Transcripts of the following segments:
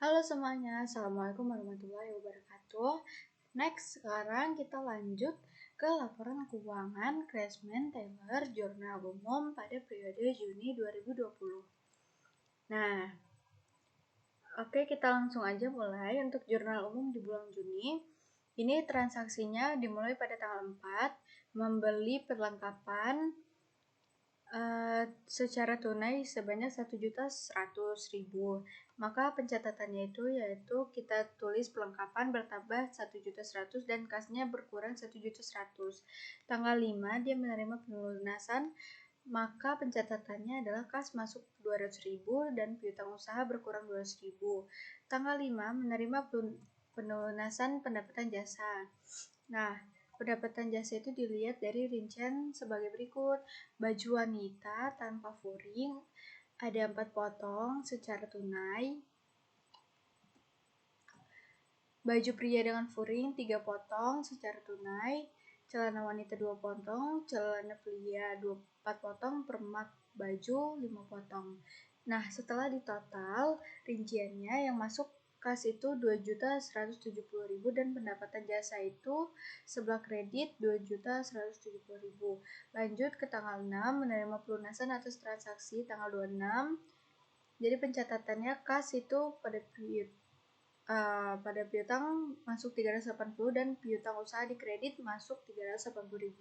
Halo semuanya, Assalamualaikum warahmatullahi wabarakatuh. Next, sekarang kita lanjut ke laporan keuangan Craftsman Taylor Jurnal Umum pada periode Juni 2020. Nah, oke, kita langsung aja mulai untuk jurnal umum di bulan Juni. Ini transaksinya dimulai pada tanggal 4, membeli perlengkapan secara tunai sebanyak 1.100.000. Maka pencatatannya itu yaitu kita tulis perlengkapan bertambah 1.100.000 dan kasnya berkurang 1.100.000. Tanggal 5 dia menerima pelunasan, maka pencatatannya adalah kas masuk 200.000 dan piutang usaha berkurang 200.000. Tanggal 5 menerima pelunasan pendapatan jasa. Nah, pendapatan jasa itu dilihat dari rincian sebagai berikut. Baju wanita tanpa furing ada 4 potong secara tunai. Baju pria dengan furing 3 potong secara tunai. Celana wanita 2 potong, celana pria 4 potong, permak baju 5 potong. Nah, setelah ditotal rinciannya yang masuk kas itu 2.170.000 dan pendapatan jasa itu sebelah kredit 2.170.000. Lanjut ke tanggal 6 menerima pelunasan atas transaksi tanggal 26. Jadi pencatatannya kas itu pada piutang masuk 380 dan piutang usaha di kredit masuk 380.000.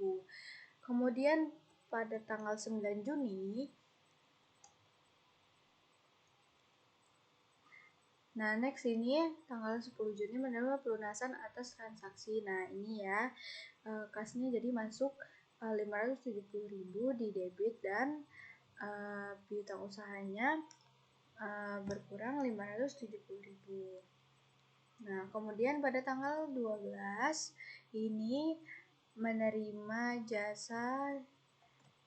Kemudian pada tanggal 9 Juni Nah, next ini tanggal 10 Juni menerima pelunasan atas transaksi. Nah, ini ya, kasnya jadi masuk 570.000 di debit dan piutang usahanya berkurang 570.000. Nah, kemudian pada tanggal 12 ini menerima jasa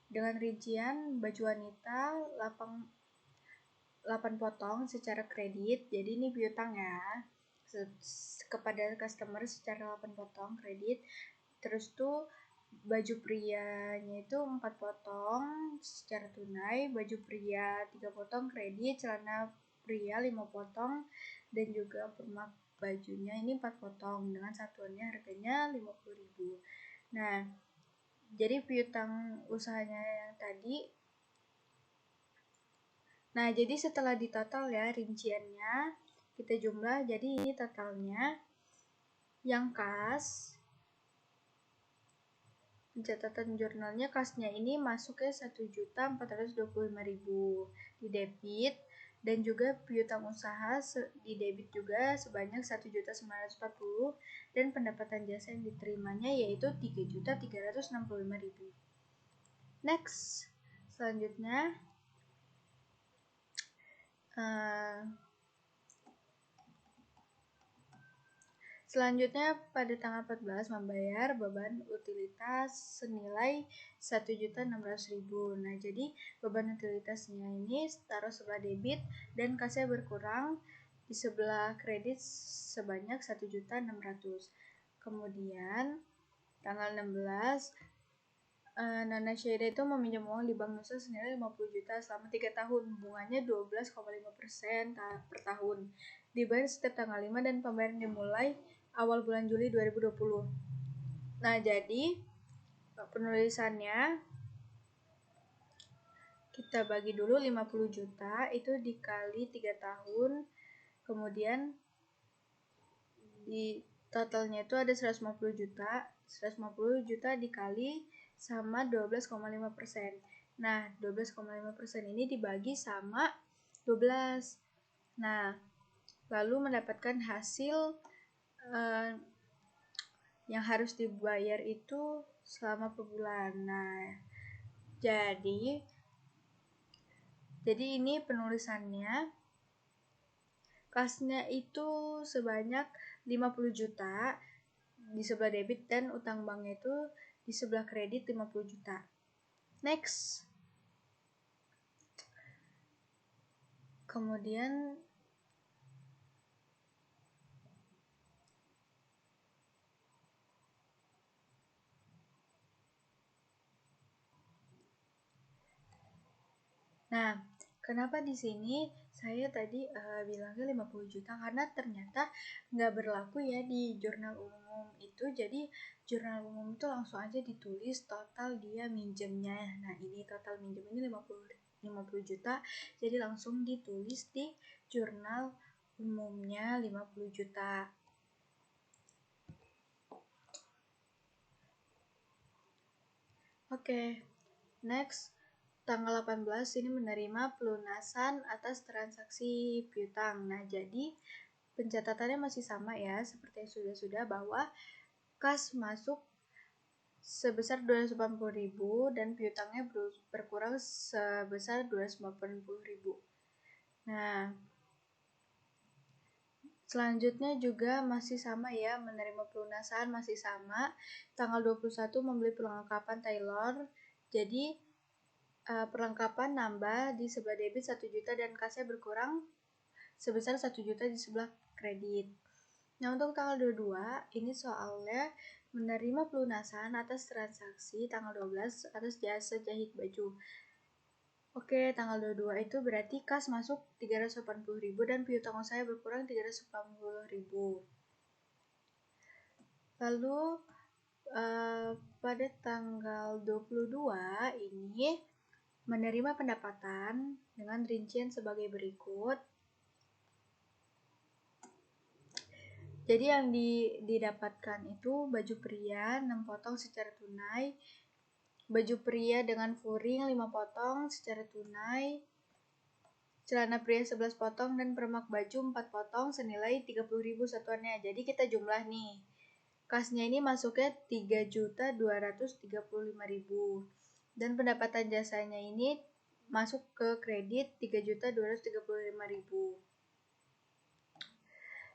dengan rincian baju wanita 8 potong secara kredit. Jadi ini piutang ya kepada customer secara 8 potong kredit. Terus tuh baju prianya itu 4 potong secara tunai, baju pria 3 potong kredit, celana pria 5 potong dan juga permak bajunya ini 4 potong dengan satuannya harganya 50.000. Nah, jadi piutang usahanya yang tadi. Nah, jadi setelah ditotal ya rinciannya kita jumlah, jadi ini totalnya yang kas pencatatan jurnalnya kasnya ini masuknya 1.425.000 di debit dan juga piutang usaha di debit juga sebanyak 1.940 dan pendapatan jasa yang diterimanya yaitu 3.365.000. Next, selanjutnya pada tanggal 14 membayar beban utilitas senilai 1.600.000. Nah, jadi beban utilitasnya ini taruh sebelah debit dan kasnya berkurang di sebelah kredit sebanyak 1.600. Kemudian tanggal 16 Nana Syeda itu meminjam uang di Bank Nusa senilai 50 juta selama 3 tahun. Bunganya 12,5% per tahun. Dibayar setiap tanggal 5 dan pembayaran dimulai awal bulan Juli 2020. Nah, jadi penulisannya kita bagi dulu 50 juta itu dikali 3 tahun. Kemudian di totalnya itu ada 150 juta. 150 juta dikali sama 12,5%. Nah, 12,5% ini dibagi sama 12. Nah, lalu mendapatkan hasil yang harus dibayar itu selama per bulan. Nah, jadi ini penulisannya kasnya itu sebanyak 50 juta di sebelah debit dan utang banknya itu di sebelah kredit 50 juta. Next. Kemudian Kenapa di sini saya tadi bilangnya 50 juta karena ternyata nggak berlaku ya di jurnal umum itu. Jadi jurnal umum itu langsung aja ditulis total dia minjemnya. Nah, ini total minjem ini 50 juta. Jadi langsung ditulis di jurnal umumnya 50 juta. Oke, next. Tanggal 18 ini menerima pelunasan atas transaksi piutang. Nah, jadi pencatatannya masih sama ya, seperti yang sudah-sudah, bahwa kas masuk sebesar 280.000 dan piutangnya berkurang sebesar 250.000. Nah, selanjutnya juga masih sama ya, menerima pelunasan masih sama. Tanggal 21 membeli perlengkapan Taylor. Jadi perlengkapan nambah di sebelah debit 1 juta dan kasnya berkurang sebesar 1 juta di sebelah kredit. Nah, untuk tanggal 22 ini soalnya menerima pelunasan atas transaksi tanggal 12 atas jasa jahit baju. Oke, tanggal 22 itu berarti kas masuk 380.000 dan piutang saya berkurang 380.000. Lalu pada tanggal 22 ini menerima pendapatan dengan rincian sebagai berikut. Jadi yang didapatkan itu baju pria 6 potong secara tunai, baju pria dengan furing 5 potong secara tunai, celana pria 11 potong, dan permak baju 4 potong senilai 30.000 satuannya. Jadi kita jumlah nih. Kasnya ini masuknya 3.235.000 dan pendapatan jasanya ini masuk ke kredit 3.235.000.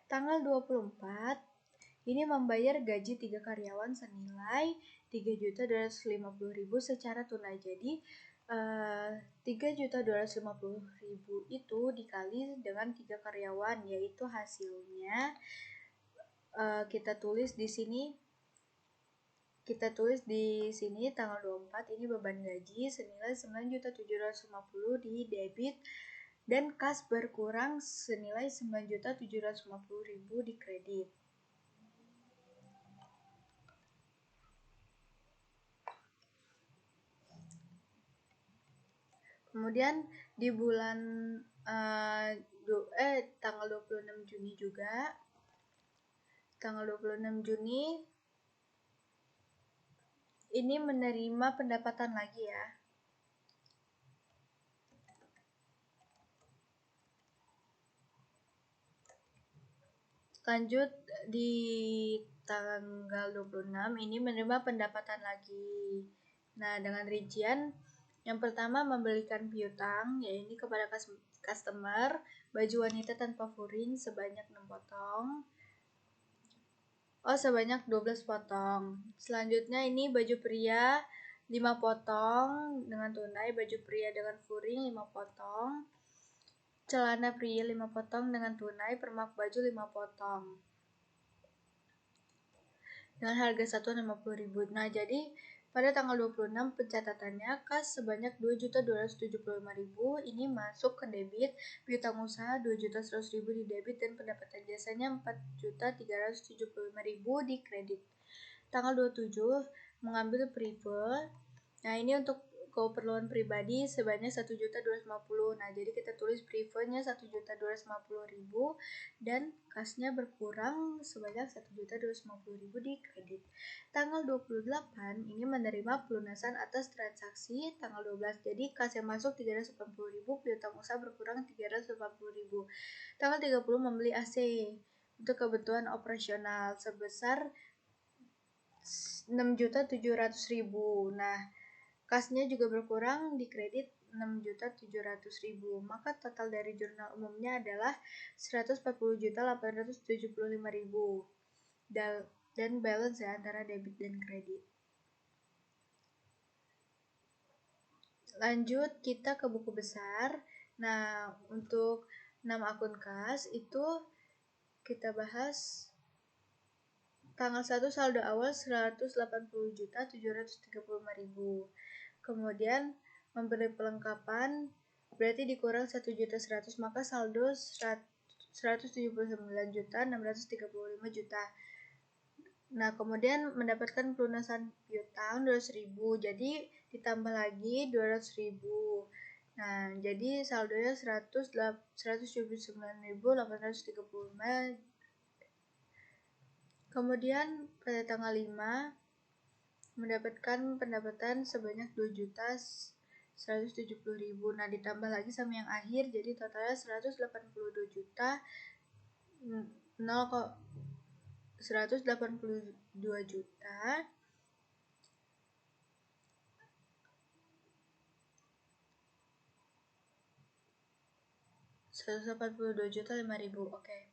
Tanggal 24 ini membayar gaji 3 karyawan senilai 3.250.000 secara tunai. Jadi 3.250.000 itu dikali dengan 3 karyawan, yaitu hasilnya kita tulis di sini. Tanggal 24 ini beban gaji senilai 9.750.000 di debit dan kas berkurang senilai 9.750.000 di kredit. Kemudian di bulan tanggal 26 Juni juga. Tanggal 26 Juni ini menerima pendapatan lagi ya. Lanjut di tanggal 26 ini menerima pendapatan lagi. Nah, dengan rincian yang pertama membelikan piutang, yaitu kepada customer, baju wanita tanpa furing sebanyak 6 potong. Sebanyak 12 potong. Selanjutnya ini baju pria 5 potong dengan tunai, baju pria dengan furing 5 potong, celana pria 5 potong dengan tunai, permak baju 5 potong. Dengan harga satuan 50.000. Nah, jadi pada tanggal 26 pencatatannya kas sebanyak 2.275.000 ini masuk ke debit, piutang usaha 2.100.000 di debit dan pendapatan jasanya 4.375.000 di kredit. Tanggal 27 mengambil prepaid. Nah, ini untuk keperluan pribadi sebanyak 1.250.000. Nah, jadi kita tulis prepaidnya 1.250.000 dan kasnya berkurang sebanyak 1.250.000 di kredit. Tanggal 28 ini menerima pelunasan atas transaksi tanggal 12. Jadi kas yang masuk 380.000, piutang usaha berkurang 380.000. Tanggal 30 membeli AC untuk kebutuhan operasional sebesar 6.700.000. Nah, kasnya juga berkurang di kredit 6.700.000. Maka total dari jurnal umumnya adalah 140.875.000 dan balance ya antara debit dan kredit. Lanjut kita ke buku besar. Nah, untuk 6 akun kas itu kita bahas. Tanggal 1 saldo awal 180.735.000. Kemudian memberi perlengkapan berarti dikurang 1.100.000, maka saldo 179.635 juta. Nah, kemudian mendapatkan pelunasan piutang 200.000, jadi ditambah lagi 200.000. Nah, jadi saldonya 179.835. Kemudian pada tanggal 5 mendapatkan pendapatan sebanyak 2.170.000. Nah, ditambah lagi sama yang akhir, jadi totalnya 182 juta 182 juta 5.000. Oke.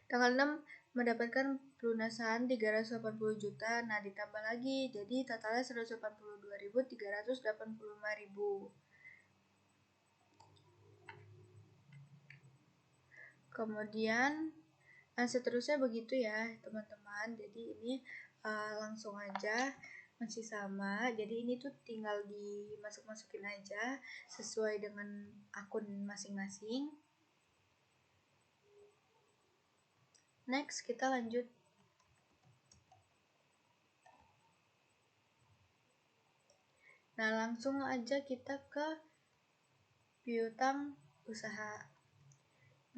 Tanggal 6 mendapatkan pelunasan 380 juta. Nah, ditambah lagi, jadi totalnya 182.385.000. Kemudian seterusnya begitu ya teman-teman. Jadi ini langsung aja masih sama. Jadi ini tuh tinggal dimasuk-masukin aja sesuai dengan akun masing-masing. Next, kita lanjut. Nah, langsung aja kita ke piutang usaha.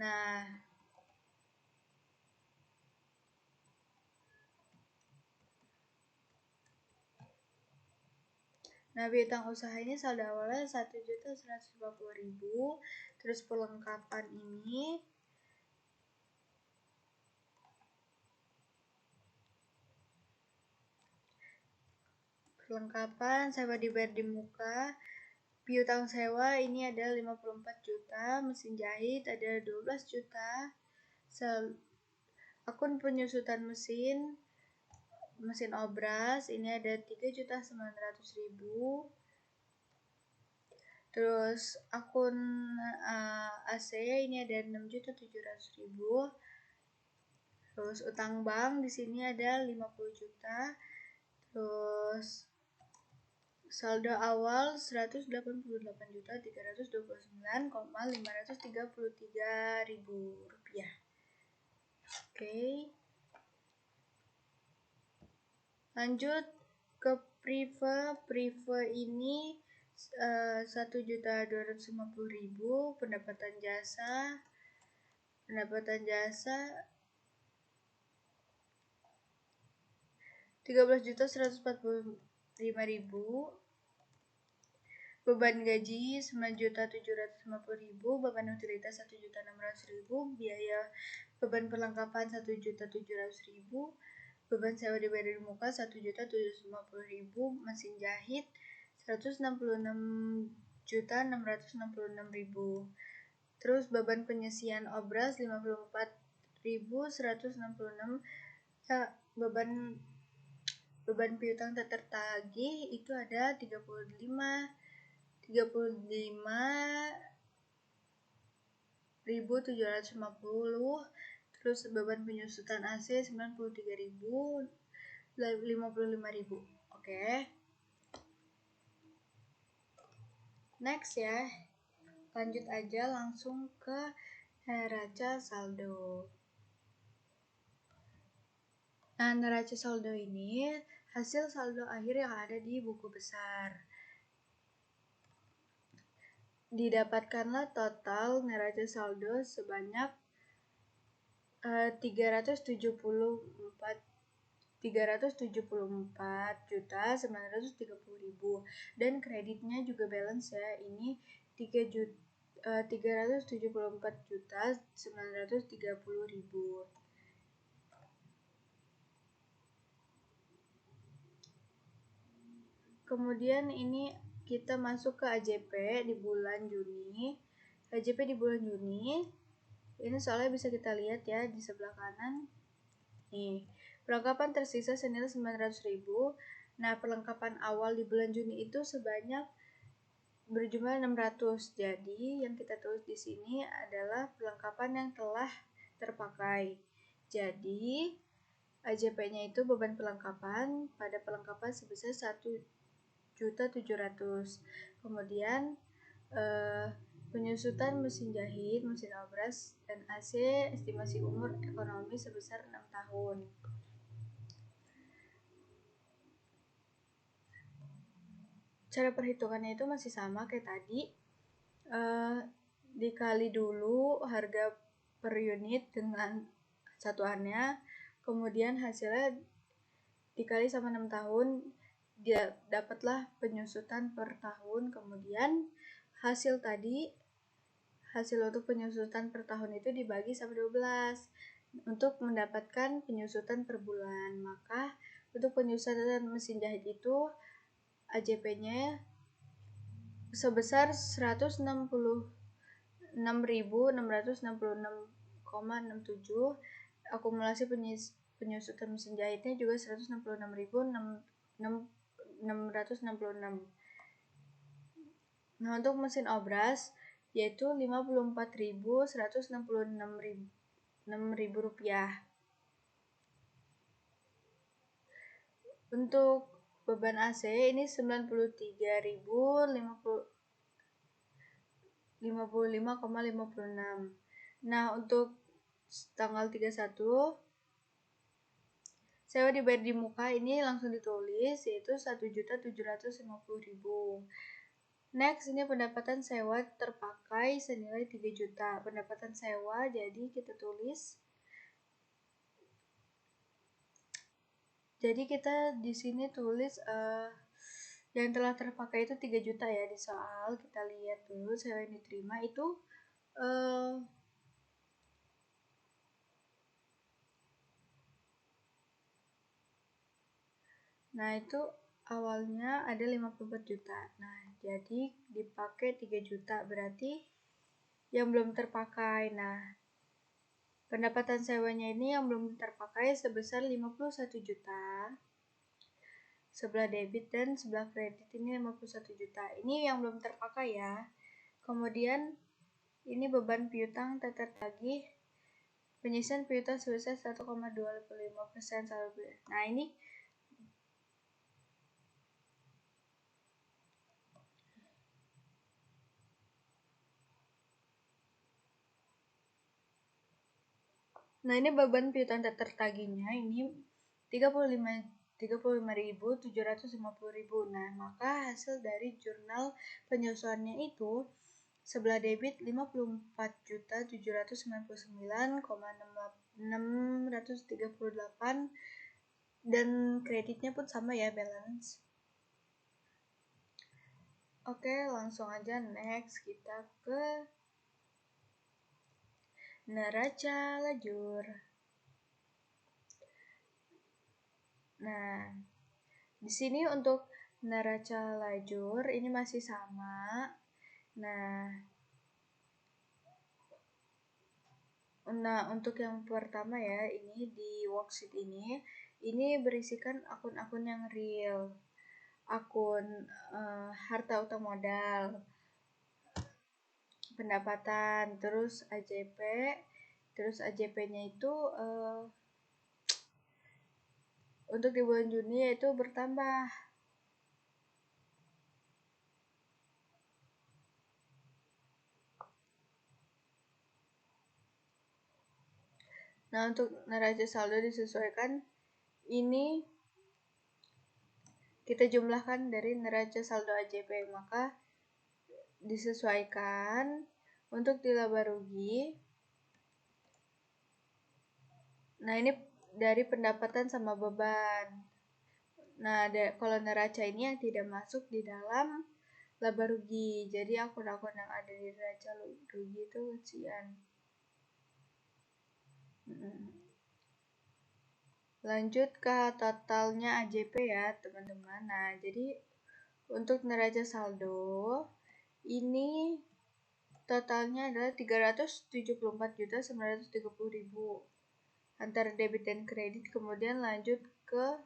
Nah, piutang usaha ini saldo awalnya 1.150.000. Terus perlengkapan ini sewa dibayar di muka. Piutang sewa ini ada 54 juta, mesin jahit ada 12 juta. Akun penyusutan mesin obras ini ada 3.900.000. Terus akun AC ini ada 6.700.000. Terus utang bank di sini ada 50 juta. Terus saldo awal 188.329,533.000 rupiah. Oke. Lanjut ke Prive ini 1.250.000. Pendapatan jasa 13.145.000. Beban gaji 9.750.000. Beban utilitas 1.600.000. Biaya beban perlengkapan 1.700.000. Beban sewa dibayar di muka 1.750.000. Mesin jahit 166.666.000. Terus beban penyesian obras 54.166. Beban piutang tak tertagih itu ada 35.750. Terus beban penyusutan AC 93.000, 55.000. Oke. Next ya. Lanjut aja langsung ke neraca saldo. Nah, neraca saldo ini hasil saldo akhir yang ada di buku besar. Didapatkanlah total neraca saldo sebanyak 374.930.000 dan kreditnya juga balance ya, ini 374.930.000. Kemudian ini kita masuk ke AJP di bulan Juni. AJP di bulan Juni ini soalnya bisa kita lihat ya di sebelah kanan. Nih, perlengkapan tersisa senilai 900.000. Nah, perlengkapan awal di bulan Juni itu sebanyak berjumlah 600. Jadi, yang kita tulis di sini adalah perlengkapan yang telah terpakai. Jadi, AJP-nya itu beban perlengkapan pada perlengkapan sebesar 1.700.000. Kemudian penyusutan mesin jahit, mesin obras, dan AC, estimasi umur ekonomi sebesar 6 tahun. Cara perhitungannya itu masih sama kayak tadi, dikali dulu harga per unit dengan satuannya, kemudian hasilnya dikali sama 6 tahun, dia dapatlah penyusutan per tahun. Kemudian hasil untuk penyusutan per tahun itu dibagi sama 12 untuk mendapatkan penyusutan per bulan. Maka untuk penyusutan mesin jahit itu AJP-nya sebesar 166.666,67. Akumulasi penyusutan mesin jahitnya juga 166.666. Nah, untuk mesin obras yaitu 54.166.000 rupiah. Untuk beban AC ini 93.055,56. Nah, untuk tanggal 31 sewa dibayar di muka ini langsung ditulis, yaitu 1.750.000. Next, ini pendapatan sewa terpakai senilai 3 juta. Pendapatan sewa, jadi kita tulis. Jadi kita di sini tulis yang telah terpakai itu 3 juta ya di soal. Kita lihat dulu sewa yang diterima itu nah itu awalnya ada 54 juta. Nah, jadi dipakai 3 juta, berarti yang belum terpakai. Nah, pendapatan sewanya ini yang belum terpakai sebesar 51 juta. Sebelah debit dan sebelah kredit ini 51 juta. Ini yang belum terpakai ya. Kemudian ini beban piutang tak tertagih. Penyisian piutang sebesar 1,25% saldo. Nah, ini beban piutang tak tertagihnya ini 35.750.000. Nah, maka hasil dari jurnal penyusuannya itu sebelah debit 54.799,638 dan kreditnya pun sama ya, balance. Oke, langsung aja next kita ke neraca lajur. Nah, di sini untuk neraca lajur ini masih sama. Nah, untuk yang pertama ya, ini di worksheet ini berisikan akun-akun yang real. Akun harta utang modal, pendapatan, terus AJP, terus AJP-nya itu untuk di bulan Juni yaitu bertambah. Nah, untuk neraca saldo disesuaikan, ini kita jumlahkan dari neraca saldo AJP, maka disesuaikan. Untuk di laba rugi, nah ini dari pendapatan sama beban. Nah, kalau neraca ini yang tidak masuk di dalam laba rugi, jadi akun-akun yang ada di neraca rugi itu kecian. Lanjut ke totalnya AJP ya teman-teman. Nah, jadi untuk neraca saldo ini totalnya adalah 374.930.000 antara debit dan kredit. Kemudian lanjut ke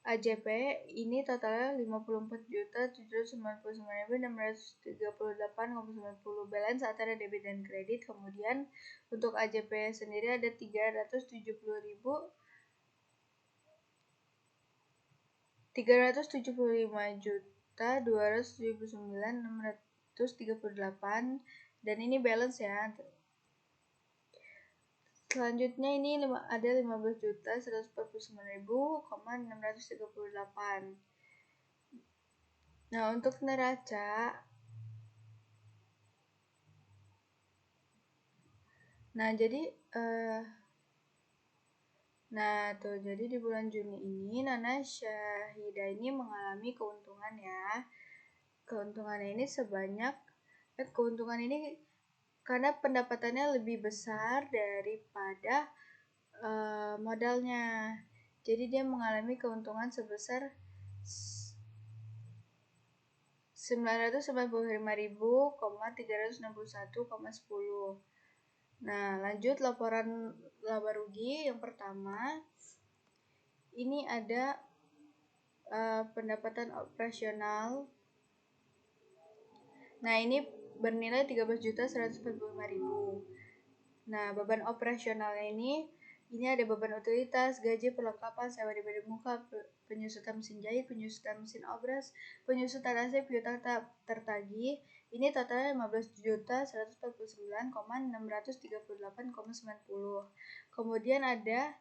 AJP, ini totalnya 54.799.638,90 balance antara debit dan kredit. Kemudian untuk AJP sendiri ada 375.279.638 Dan ini balance ya. Selanjutnya ini ada 15.149.638. Nah, untuk neraca, jadi di bulan Juni ini Nana Syahida ini mengalami keuntungan ya. Keuntungan ini karena pendapatannya lebih besar daripada modalnya. Jadi dia mengalami keuntungan sebesar 995.361,10. Nah, lanjut laporan laba rugi yang pertama. Ini ada pendapatan operasional. Nah, ini bernilai 13.145.000. Nah, beban operasionalnya ini ada beban utilitas, gaji, perlengkapan, sewa diberi muka, penyusutan mesin jahit, penyusutan mesin obras, penyusutan AC, piutang tertagih. Ini totalnya 15.149.638,90. Kemudian ada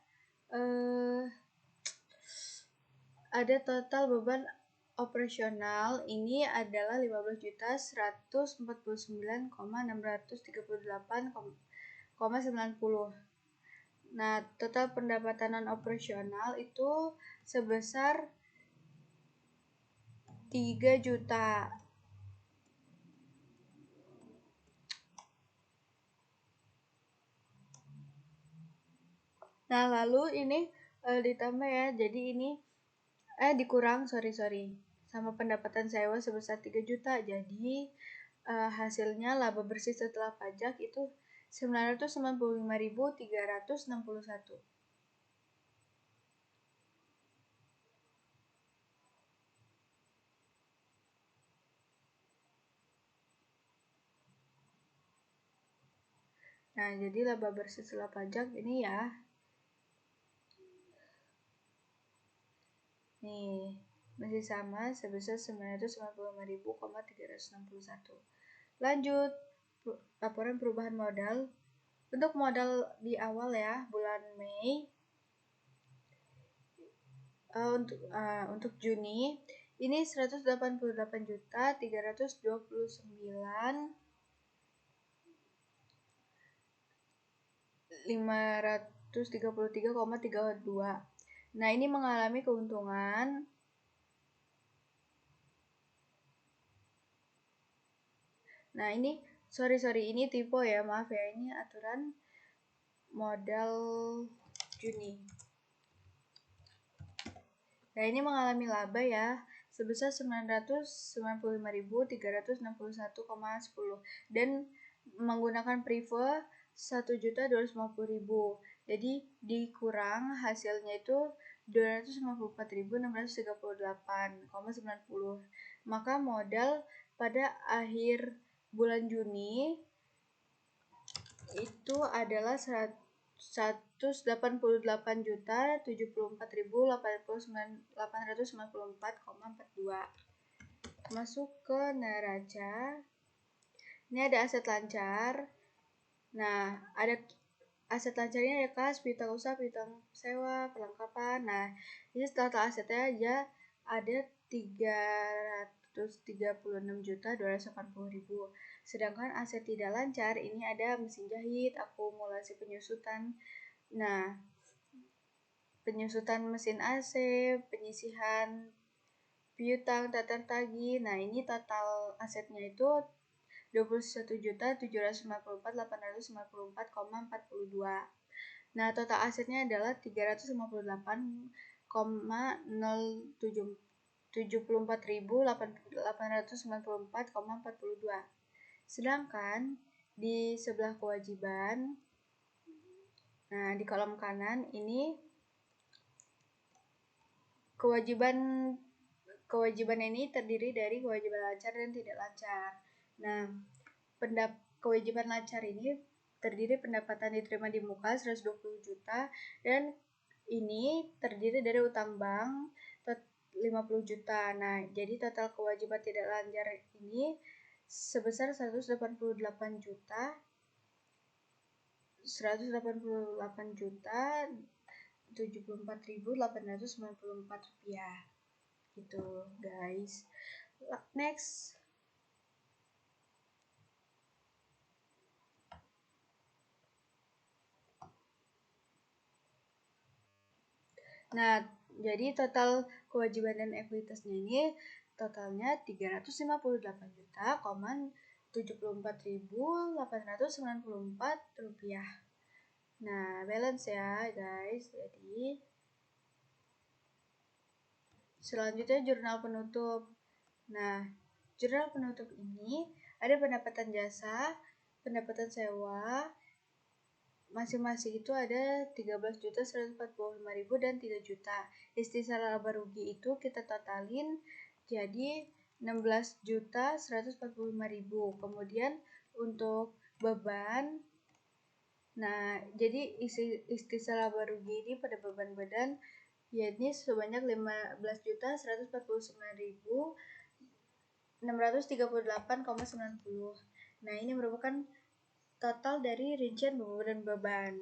total beban operasional ini adalah 15.149.638,90. Nah, total pendapatan operasional itu sebesar 3 juta. Nah, lalu ini ditambah ya. Jadi ini dikurang, sorry. Sama pendapatan sewa sebesar 3 juta. Jadi hasilnya laba bersih setelah pajak itu 995.361. Nah, jadi laba bersih setelah pajak ini ya. Nih, masih sama sebesar 995.361. Lanjut, laporan perubahan modal. Untuk modal di awal ya, bulan Mei. Untuk Juni ini 188.329.533,32. Nah, ini mengalami keuntungan. Nah, ini sorry, ini typo ya, maaf ya, ini aturan modal Juni. Nah, ini mengalami laba ya sebesar 995.361,10 dan menggunakan prive 1.250.000. Jadi dikurang hasilnya itu 254.638,90. Maka modal pada akhir bulan Juni itu adalah 188.074.894,42. Masuk ke neraca. Ini ada aset lancar. Nah, ada aset lancar ini ada kas, piutang usaha, piutang sewa, perlengkapan. Nah, ini total asetnya aja ada 336.280.000. Sedangkan aset tidak lancar ini ada mesin jahit, akumulasi penyusutan. Nah, penyusutan mesin AC, penyisihan piutang, tata tagih. Nah, ini total asetnya itu 21.754.854,42. Nah, total asetnya adalah 358,074.894,42. Sedangkan di sebelah kewajiban, nah di kolom kanan ini kewajiban ini terdiri dari kewajiban lancar dan tidak lancar. Nah, kewajiban lancar ini terdiri pendapatan diterima di muka 120 juta dan ini terdiri dari utang bank 50 juta. Nah, jadi total kewajiban tidak lancar ini sebesar 188 juta 74.894 rupiah gitu guys. Next. Nah, jadi total kewajiban dan ekuitasnya ini totalnya 350,74.894 rupiah. Nah, balance ya guys. Jadi selanjutnya jurnal penutup. Nah, jurnal penutup ini ada pendapatan jasa, pendapatan sewa, masing-masing itu ada 13.145.000 dan 3 juta. Istilah laba rugi itu kita totalin jadi 16.145.000. Kemudian untuk beban, nah jadi istilah laba rugi ini pada beban badan yakni sebanyak 15.939.638,90. Nah, ini merupakan total dari rincian beban.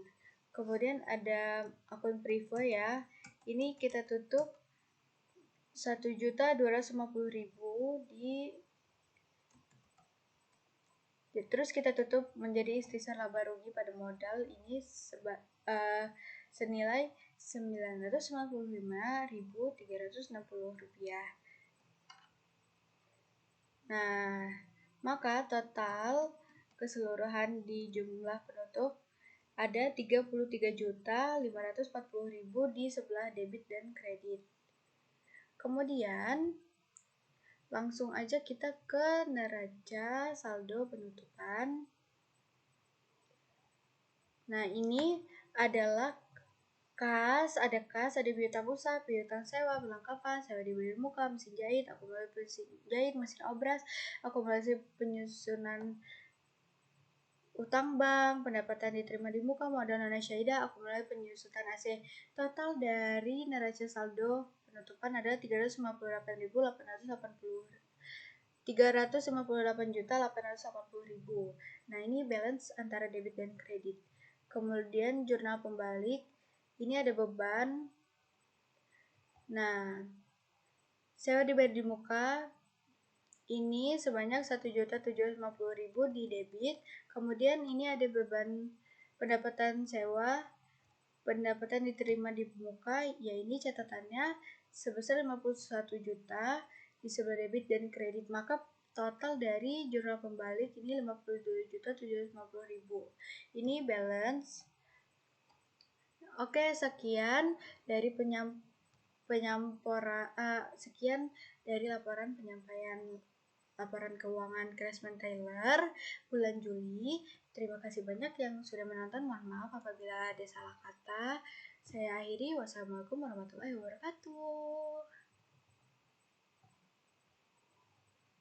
Kemudian ada akun Privo ya. Ini kita tutup 1.250.000 terus kita tutup menjadi ikhtisar laba rugi pada modal ini senilai 995.360 rupiah. Nah, maka total keseluruhan di jumlah penutup ada 33.540.000 di sebelah debit dan kredit. Kemudian langsung aja kita ke neraca saldo penutupan. Nah, ini adalah kas, ada piutang usaha, piutang sewa, perlengkapan, sewa diberi muka, mesin jahit, akumulasi mesin jahit, mesin obras, akumulasi penyusunan utang bank, pendapatan diterima di muka, modal dana syahidah, akumulasi penyusutan AC. Total dari neraca saldo penutupan adalah 358.880.000. Nah, ini balance antara debit dan kredit. Kemudian jurnal pembalik, ini ada beban. Nah, sewa dibayar di muka ini sebanyak 1.750.000 di debit. Kemudian ini ada beban pendapatan sewa, pendapatan diterima di muka, ya ini catatannya sebesar 51 juta di sebelah debit dan kredit. Maka total dari jurnal pembalik ini 52.750.000. Ini balance. Oke, sekian dari sekian dari laporan penyampaian laporan keuangan Craftsman Tailor bulan Juli. Terima kasih banyak yang sudah menonton. Mohon maaf apabila ada salah kata. Saya akhiri. Wassalamualaikum warahmatullahi wabarakatuh.